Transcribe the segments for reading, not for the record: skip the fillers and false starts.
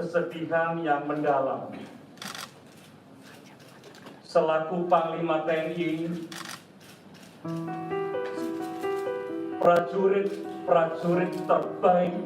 kesedihan yang mendalam. Selaku Panglima TNI, prajurit terbaik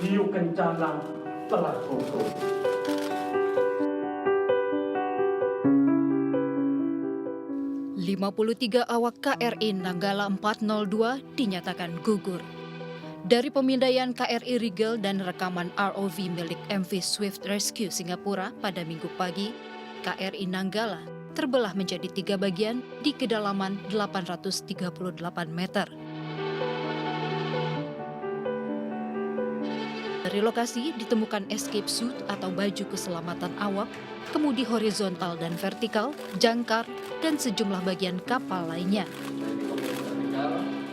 Hiu Kencana telah gugur. Tiga awak KRI Nanggala 402 dinyatakan gugur. Dari pemindaian KRI Rigel dan rekaman ROV milik MV Swift Rescue Singapura pada Minggu pagi, KRI Nanggala terbelah menjadi 3 bagian di kedalaman 838 meter. Dari lokasi ditemukan escape suit atau baju keselamatan awak, kemudi horizontal dan vertikal, jangkar, dan sejumlah bagian kapal lainnya.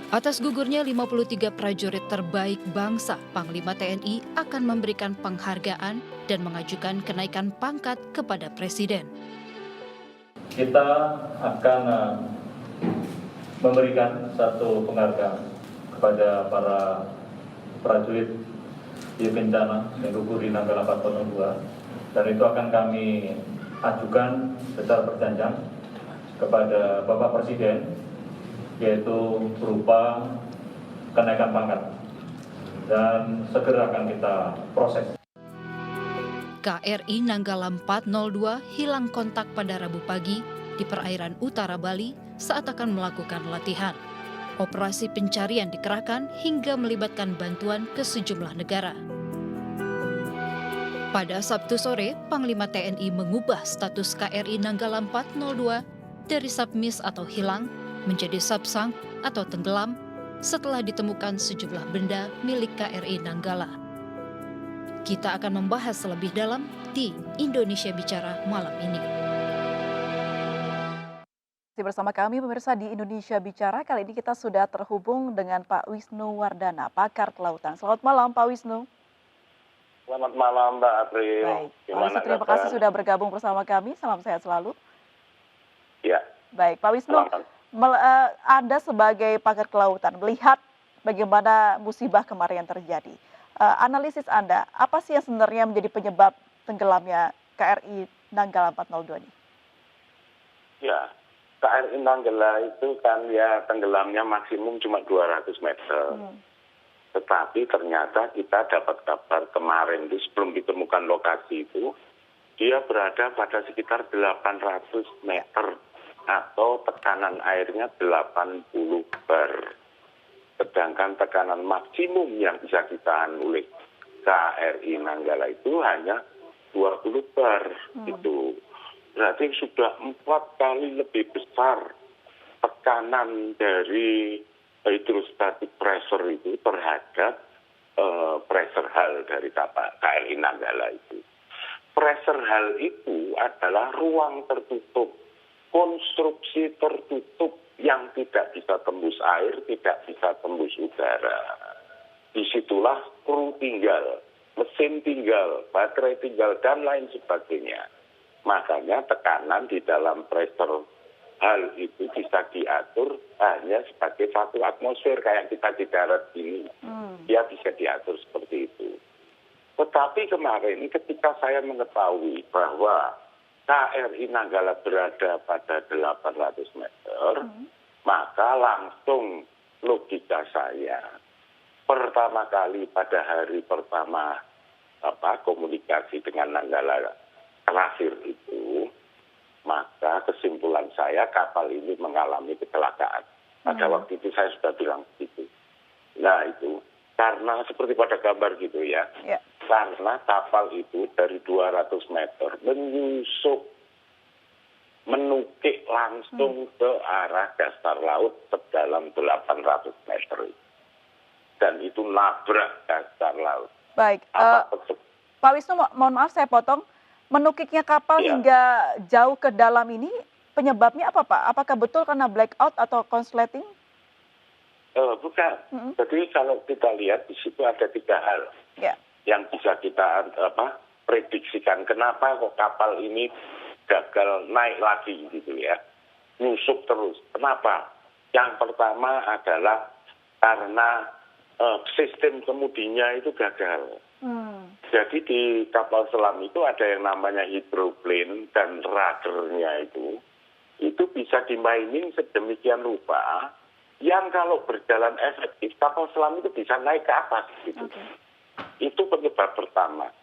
Atas gugurnya 53 prajurit terbaik bangsa, Panglima TNI akan memberikan penghargaan dan mengajukan kenaikan pangkat kepada Presiden. Kita akan memberikan satu penghargaan kepada para prajurit Hiu Kencana yang gugur di Nanggala 402, dan itu akan kami ajukan secara berjenjang kepada Bapak Presiden, yaitu berupa kenaikan pangkat, dan segera akan kita proses. KRI Nanggala 402 hilang kontak pada Rabu pagi di perairan utara Bali saat akan melakukan latihan. Operasi pencarian dikerahkan hingga melibatkan bantuan ke sejumlah negara. Pada Sabtu sore, Panglima TNI mengubah status KRI Nanggala 402 dari submiss atau hilang menjadi subsunk atau tenggelam setelah ditemukan sejumlah benda milik KRI Nanggala. Kita akan membahas lebih dalam di Indonesia Bicara malam ini. Bersama kami pemirsa di Indonesia Bicara, kali ini kita sudah terhubung dengan Pak Wisnu Wardana, pakar kelautan. Selamat malam Pak Wisnu. Selamat malam Mbak April. Baik, Pak Wisnu terima kasih sudah bergabung bersama kami, salam sehat selalu. Ya. Baik, Pak Wisnu, Anda sebagai pakar kelautan melihat bagaimana musibah kemarin yang terjadi. Analisis Anda, apa sih yang sebenarnya menjadi penyebab tenggelamnya KRI Nanggala 402 ini? Ya, KRI Nanggala itu kan ya tenggelamnya maksimum cuma 200 meter. Tetapi ternyata kita dapat kabar kemarin itu sebelum ditemukan lokasi itu, dia berada pada sekitar 800 meter atau tekanan airnya 80 bar. Sedangkan tekanan maksimum yang bisa ditahan oleh KRI Nanggala itu hanya 20 bar. Itu berarti sudah 4 kali lebih besar tekanan dari hydrostatic pressure itu terhadap pressure hull dari kapal KRI Nanggala itu. Pressure hull itu adalah ruang tertutup, konstruksi tertutup yang tidak bisa tembus air, tidak bisa tembus udara. Disitulah kru tinggal, mesin tinggal, baterai tinggal, dan lain sebagainya. Makanya tekanan di dalam pressure hull itu bisa diatur hanya sebagai satu atmosfer kayak kita di darat ini. Dia bisa diatur seperti itu. Tetapi kemarin ketika saya mengetahui bahwa KRI Nanggala berada pada 800 meter, maka langsung logika saya, pertama kali pada hari pertama komunikasi dengan Nanggala terakhir itu, maka kesimpulan saya kapal ini mengalami kecelakaan. Pada waktu itu saya sudah bilang begitu. Nah itu, karena seperti pada gambar gitu ya. Karena kapal itu dari 200 meter menyusup, menukik langsung ke arah dasar laut sedalam 800 meter. Dan itu nabrak dasar laut. Baik, Pak Wisnu, mohon maaf saya potong. Menukiknya kapal hingga jauh ke dalam ini, penyebabnya apa Pak? Apakah betul karena blackout atau consulating? Bukan. Jadi kalau kita lihat di situ ada 3 hal yang bisa kita prediksikan. Kenapa kok kapal ini gagal naik lagi gitu ya, nyusup terus. Kenapa? Yang pertama adalah karena sistem kemudinya itu gagal. Jadi di kapal selam itu ada yang namanya hidroplane dan radarnya itu bisa dimainin sedemikian rupa yang kalau berjalan efektif kapal selam itu bisa naik ke atas gitu. Itu penyebab pertama.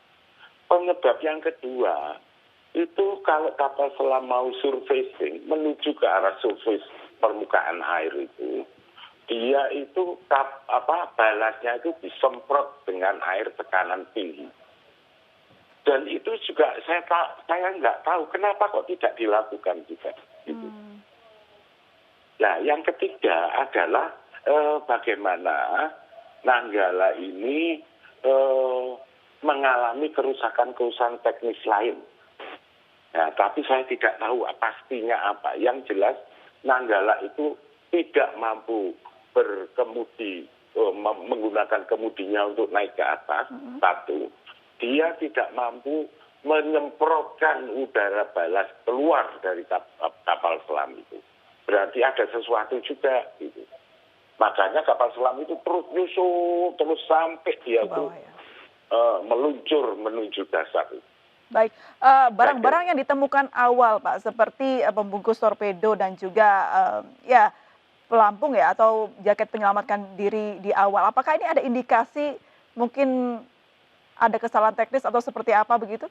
Penyebab yang kedua itu kalau kapal selam mau surfacing menuju ke arah surface permukaan air itu, dia itu balasnya itu disemprot dengan air tekanan tinggi. Dan itu juga saya nggak tahu kenapa kok tidak dilakukan juga. Gitu. Nah, yang ketiga adalah bagaimana Nanggala ini mengalami kerusakan-kerusakan teknis lain. Nah, tapi saya tidak tahu pastinya apa. Yang jelas Nanggala itu tidak mampu berkemudi, menggunakan kemudinya untuk naik ke atas. Satu, dia tidak mampu menyemprotkan udara balas keluar dari kapal selam itu. Berarti ada sesuatu juga gitu. Makanya kapal selam itu terus nyusut, terus sampai dia itu meluncur menuju dasar. Baik, barang-barang yang ditemukan awal Pak, seperti pembungkus torpedo dan juga pelampung ya atau jaket penyelamatkan diri di awal. Apakah ini ada indikasi mungkin ada kesalahan teknis atau seperti apa begitu?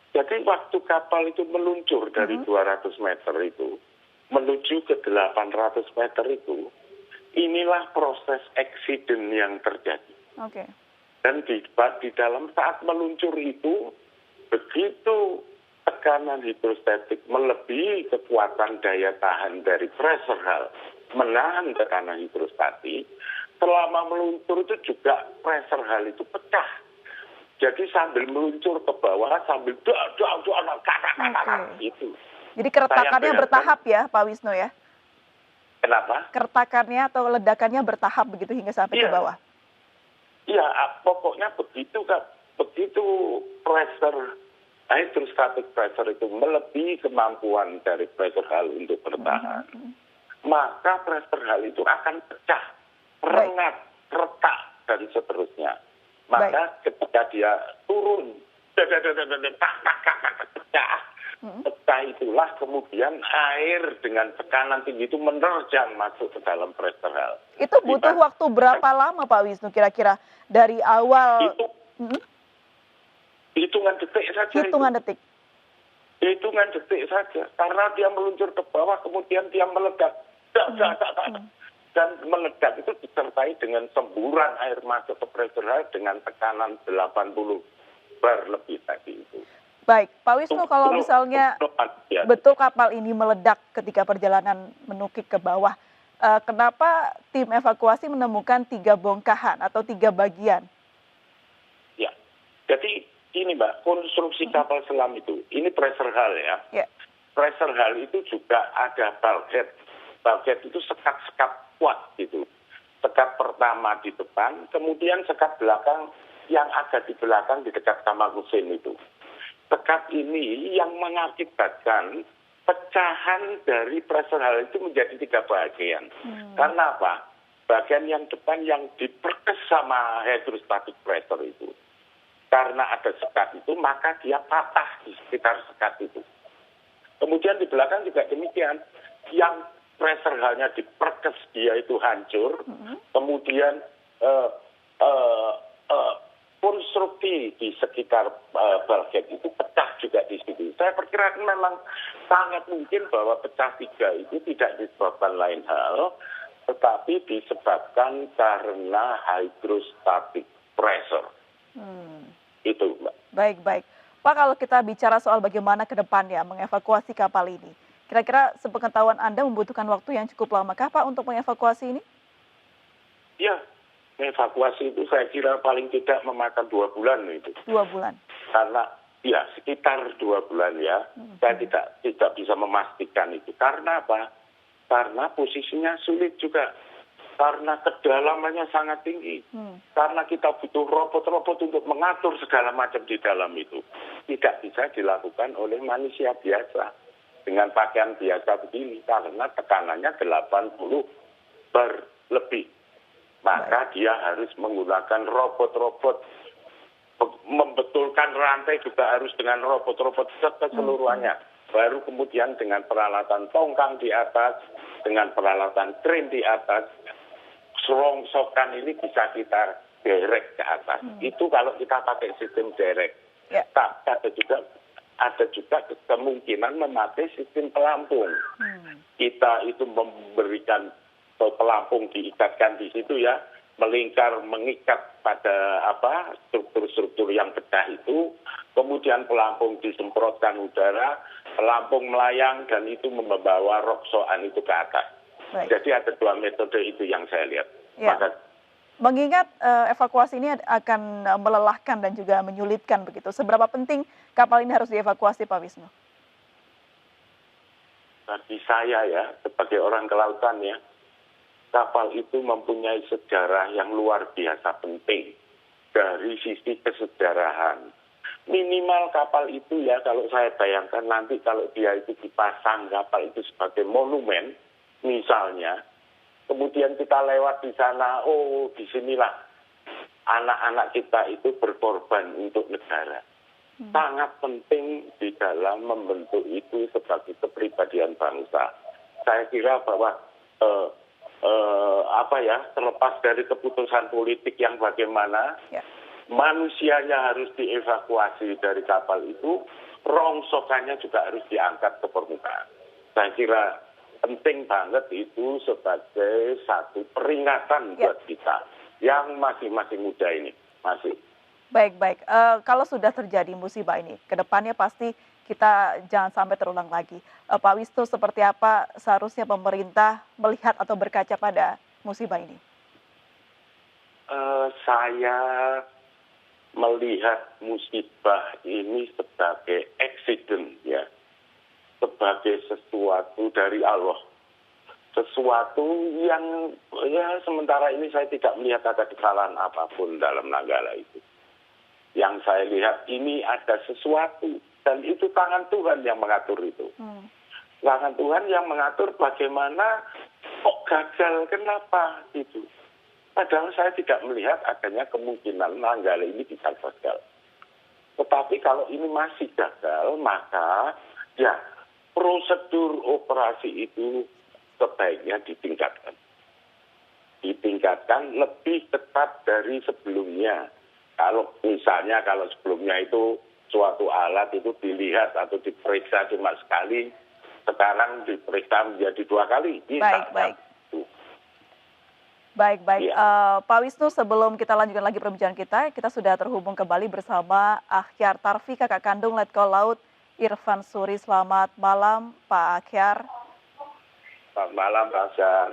Jadi waktu kapal itu meluncur dari 200 meter itu, menuju ke 800 meter itu, inilah proses eksiden yang terjadi. Oke. Dan di dalam saat meluncur itu, begitu tekanan hidrostatik melebihi kekuatan daya tahan dari pressure hull, menahan tekanan hidrostatik, selama meluncur itu juga pressure hull itu pecah. Jadi sambil meluncur ke bawah, sambil itu. Jadi keretakannya bertahap ya, Pak Wisnu ya? Kenapa? Keretakannya atau ledakannya bertahap begitu hingga sampai ke bawah? Iya, pokoknya begitu kan. Begitu pressure, hydrostatic pressure itu melebihi kemampuan dari pressure hull untuk bertahan, maka pressure hull itu akan pecah, rengat, retak, dan seterusnya. Maka ketika dia turun, pecah itulah kemudian air dengan tekanan tinggi itu menerjang masuk ke dalam pressure hull. Itu butuh waktu berapa lama Pak Wisnu kira-kira dari awal? Hitungan detik saja. Hitungan detik. Hitungan detik saja. Karena dia meluncur ke bawah, kemudian dia meledak. Dan meledak itu disertai dengan semburan air masuk ke pressure hull dengan tekanan 80 bar lebih tadi itu. Baik, Pak Wisnu, kalau misalnya betul kapal ini meledak ketika perjalanan menukik ke bawah, kenapa tim evakuasi menemukan 3 bongkahan atau 3 bagian? Ya, jadi ini Mbak, konstruksi kapal selam itu, ini pressure hull ya. Pressure hull itu juga ada bulkhead. Bulkhead itu sekat-sekat kuat gitu. Sekat pertama di depan, kemudian sekat belakang yang ada di belakang di dekat kamar mesin itu. Sekat ini yang mengakibatkan pecahan dari pressure hull itu menjadi 3 bagian. Karena apa? Bagian yang depan yang diperkes sama hydrostatic pressure itu. Karena ada sekat itu, maka dia patah di sekitar sekat itu. Kemudian di belakang juga demikian. Yang pressure hull-nya diperkes, dia itu hancur. Kemudian konstruksi di sekitar bulkhead itu pecah juga di situ. Saya perkirakan memang sangat mungkin bahwa pecah 3 itu tidak disebabkan lain hal, tetapi disebabkan karena hydrostatic pressure. Itu, Mbak. Baik. Pak, kalau kita bicara soal bagaimana ke depannya mengevakuasi kapal ini, kira-kira sepengetahuan Anda membutuhkan waktu yang cukup lamakah Pak untuk mengevakuasi ini? Ya, evakuasi itu saya kira paling tidak memakan 2 bulan itu. 2 bulan. Karena ya sekitar 2 bulan ya. Saya tidak bisa memastikan itu. Karena apa? Karena posisinya sulit juga. Karena kedalamannya sangat tinggi. Karena kita butuh robot-robot untuk mengatur segala macam di dalam itu. Tidak bisa dilakukan oleh manusia biasa. Dengan pakaian biasa begini. Karena tekanannya 80 bar lebih. maka dia harus menggunakan robot-robot, membetulkan rantai juga harus dengan robot-robot keseluruhannya. Baru kemudian dengan peralatan tongkang di atas, dengan peralatan kren di atas, rongsokan ini bisa kita derek ke atas. Itu kalau kita pakai sistem derek. Tapi ada juga kemungkinan memakai sistem pelampung. Kita itu memberikan pelampung diikatkan di situ ya, melingkar mengikat pada struktur-struktur yang pecah itu, kemudian pelampung disemprotkan udara, pelampung melayang dan itu membawa rongsokan itu ke atas. Baik. Jadi ada 2 metode itu yang saya lihat. Ya. Mengingat evakuasi ini akan melelahkan dan juga menyulitkan begitu, seberapa penting kapal ini harus dievakuasi, Pak Wisnu? Bagi saya ya, sebagai orang kelautan ya, kapal itu mempunyai sejarah yang luar biasa penting dari sisi kesejarahan. Minimal kapal itu ya, kalau saya bayangkan nanti kalau dia itu dipasang kapal itu sebagai monumen, misalnya, kemudian kita lewat di sana, oh disinilah anak-anak kita itu berkorban untuk negara. Sangat penting di dalam membentuk itu sebagai kepribadian bangsa. Saya kira bahwa terlepas dari keputusan politik yang bagaimana, manusianya harus dievakuasi dari kapal itu, rongsokannya juga harus diangkat ke permukaan. Saya kira penting banget itu sebagai satu peringatan buat kita yang masih muda ini. Baik. Kalau sudah terjadi musibah ini, ke depannya pasti kita jangan sampai terulang lagi. Pak Wisnu, seperti apa seharusnya pemerintah melihat atau berkaca pada musibah ini? Saya melihat musibah ini sebagai accident ya, sebagai sesuatu dari Allah. Sesuatu yang ya sementara ini saya tidak melihat ada kesalahan apapun dalam Nanggala itu. Yang saya lihat ini ada sesuatu dan itu tangan Tuhan yang mengatur itu. Tangan Tuhan yang mengatur bagaimana kok gagal, kenapa itu. Padahal saya tidak melihat adanya kemungkinan Nanggala ini bisa gagal. Tetapi kalau ini masih gagal, maka ya prosedur operasi itu sebaiknya ditingkatkan. Ditingkatkan lebih ketat dari sebelumnya. Kalau misalnya sebelumnya itu suatu alat itu dilihat atau diperiksa cuma sekali, sekarang diperiksa menjadi 2 kali. Baik. Pak Wisnu, sebelum kita lanjutkan lagi perbincangan kita sudah terhubung kembali bersama Akhyar Tarfi, kakak kandung Letkol Laut Irfan Suri. Selamat malam, Pak Akhyar. Selamat malam, Pak Akhyar.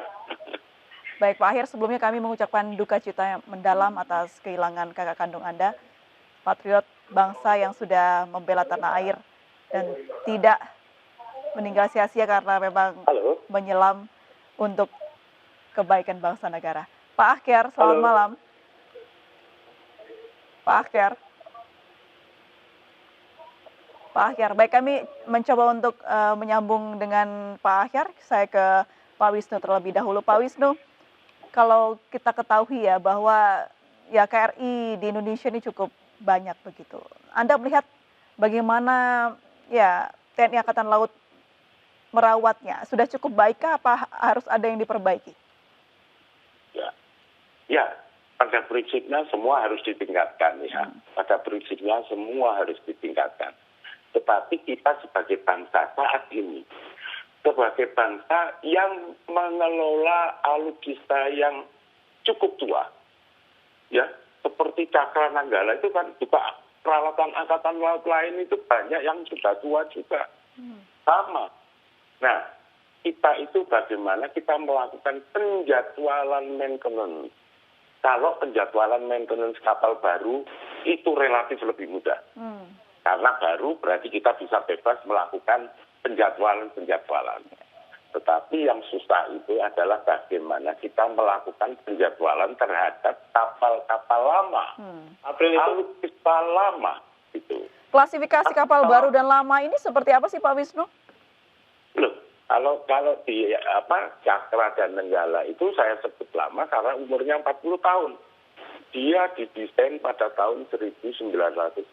Baik, Pak Akhyar, sebelumnya kami mengucapkan duka cita yang mendalam atas kehilangan kakak kandung Anda, patriot bangsa yang sudah membela tanah air dan tidak meninggal sia-sia karena memang menyelam untuk kebaikan bangsa negara. Pak Akhyar, selamat malam. Pak Akhyar, baik, kami mencoba untuk menyambung dengan Pak Akhyar. Saya ke Pak Wisnu terlebih dahulu. Pak Wisnu, kalau kita ketahui ya bahwa ya KRI di Indonesia ini cukup banyak begitu. Anda melihat bagaimana ya TNI Angkatan Laut merawatnya? Sudah cukup baikkah apa harus ada yang diperbaiki? Ya, pada prinsipnya semua harus ditingkatkan ya. Pada prinsipnya semua harus ditingkatkan. Tetapi kita sebagai bangsa saat ini, sebagai bangsa yang mengelola alutsista yang cukup tua, ya seperti Cakra Nanggala itu kan juga peralatan angkatan laut lain itu banyak yang sudah tua juga, sama. Nah, kita itu bagaimana kita melakukan penjadwalan maintenance. Kalau penjadwalan maintenance kapal baru itu relatif lebih mudah, karena baru berarti kita bisa bebas melakukan penjadwalan. Tetapi yang susah itu adalah bagaimana kita melakukan penjadwalan terhadap kapal-kapal lama. Alutsista lama itu. Klasifikasi kapal baru dan lama ini seperti apa sih Pak Wisnu? Loh, Kalau di Cakra dan Nenggala itu saya sebut lama karena umurnya 40 tahun. Dia didesain pada tahun 1980.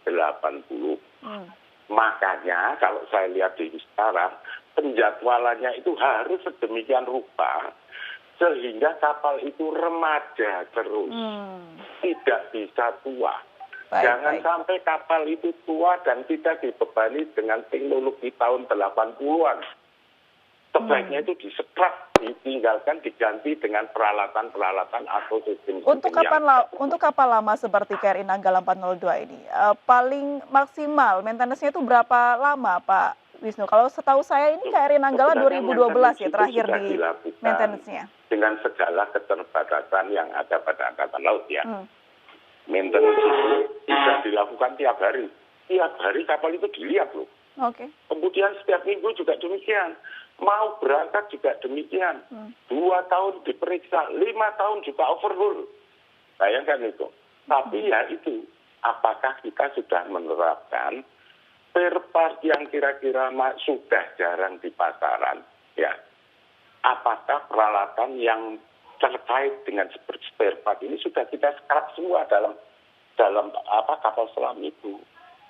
Makanya kalau saya lihat di sekarang, penjadwalannya itu harus sedemikian rupa sehingga kapal itu remaja terus. Tidak bisa tua. Jangan sampai kapal itu tua dan kita dibebani dengan teknologi tahun 80-an. Sebaiknya itu disetrap, ditinggalkan, diganti dengan peralatan-peralatan atau sistem. Untuk kapal lama seperti KRI Nanggala 402 ini, paling maksimal maintenance-nya itu berapa lama, Pak Wisnu? Kalau setahu saya ini KRI Nanggala 2012 ya terakhir di maintenance-nya. Dengan segala keterbatasan yang ada pada Angkatan Laut ya. Maintenance itu bisa dilakukan tiap hari. Tiap hari kapal itu dilihat loh. Kemudian setiap minggu juga demikian. Mau berangkat juga demikian. 2 tahun diperiksa, 5 tahun juga overhaul. Bayangkan itu. Tapi ya itu, apakah kita sudah menerapkan spare part yang kira-kira sudah jarang di pasaran? Ya. Apakah peralatan yang terkait dengan spare part ini sudah kita scrap semua dalam kapal selam itu?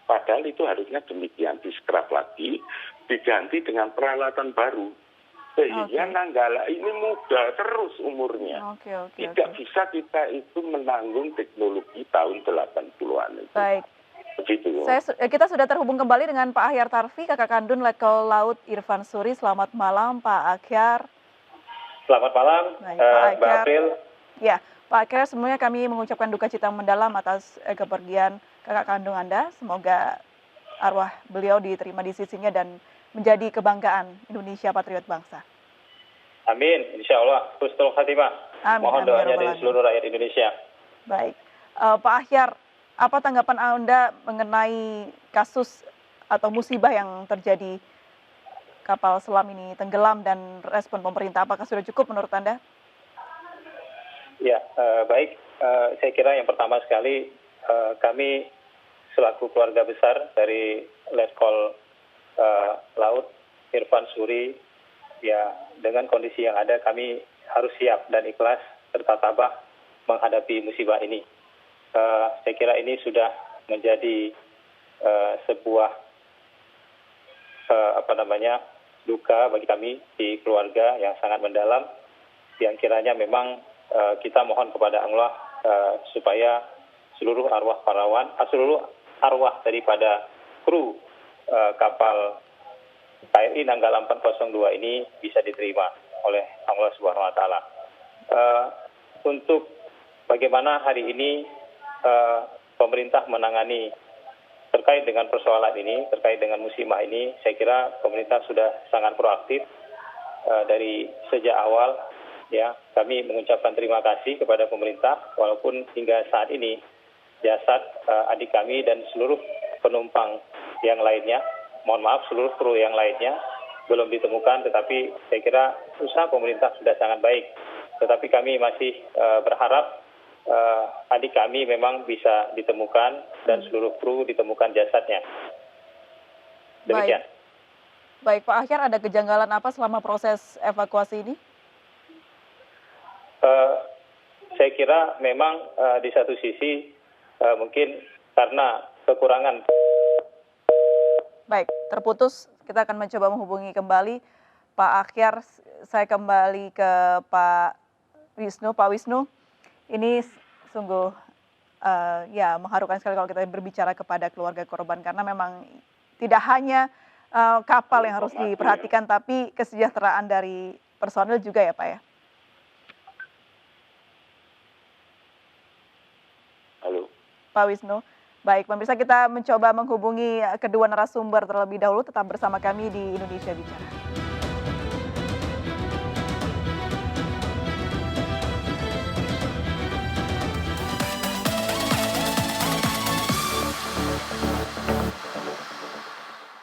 Padahal itu harusnya demikian, di-scrap lagi, diganti dengan peralatan baru. Sehingga Nanggala ini muda terus umurnya. Tidak bisa kita itu menanggung teknologi tahun 80-an itu. Baik. Begitu. Kita sudah terhubung kembali dengan Pak Akhyar Tarfi, Kakak Kandun Letkol Laut Irfan Suri. Selamat malam, Pak Akhyar. Selamat malam, Mbak April. Ya, Pak Akhyar, sebenarnya kami mengucapkan duka cita mendalam atas kepergian kakak kandung Anda. Semoga arwah beliau diterima di sisinya dan menjadi kebanggaan Indonesia patriot bangsa. Amin, insya Allah. Husnul Khatimah. Mohon doanya dari seluruh rakyat Indonesia. Baik, Pak Akhyar, apa tanggapan Anda mengenai kasus atau musibah yang terjadi kapal selam ini tenggelam dan respon pemerintah? Apakah sudah cukup menurut Anda? Ya, baik. Saya kira yang pertama sekali kami selaku keluarga besar dari Letkol Laut Irfan Suri, ya dengan kondisi yang ada kami harus siap dan ikhlas serta tabah menghadapi musibah ini. Saya kira ini sudah menjadi sebuah duka bagi kami di keluarga yang sangat mendalam, yang kiranya memang kita mohon kepada Allah supaya seluruh arwah pahlawan, seluruh arwah daripada kru kapal KRI Nanggala 402 ini bisa diterima oleh Allah Subhanahu wa taala. Untuk bagaimana hari ini pemerintah menangani terkait dengan persoalan ini, terkait dengan musibah ini, saya kira pemerintah sudah sangat proaktif dari sejak awal. Ya, kami mengucapkan terima kasih kepada pemerintah, walaupun hingga saat ini jasad adik kami dan seluruh penumpang yang lainnya, mohon maaf seluruh kru yang lainnya belum ditemukan, tetapi saya kira usaha pemerintah sudah sangat baik. Tetapi kami masih berharap adik kami memang bisa ditemukan dan seluruh kru ditemukan jasadnya. Demikian. Baik, Pak Akhyar, ada kejanggalan apa selama proses evakuasi ini? Saya kira memang di satu sisi mungkin karena kekurangan. Baik, terputus. Kita akan mencoba menghubungi kembali Pak Akhyar. Saya kembali ke Pak Wisnu. Pak Wisnu, ini sungguh ya mengharukan sekali kalau kita berbicara kepada keluarga korban, karena memang tidak hanya kapal yang harus diperhatikan, tapi kesejahteraan dari personil juga ya Pak ya. Halo. Pak Wisnu. Baik, pemirsa, kita mencoba menghubungi kedua narasumber terlebih dahulu. Tetap bersama kami di Indonesia Bicara.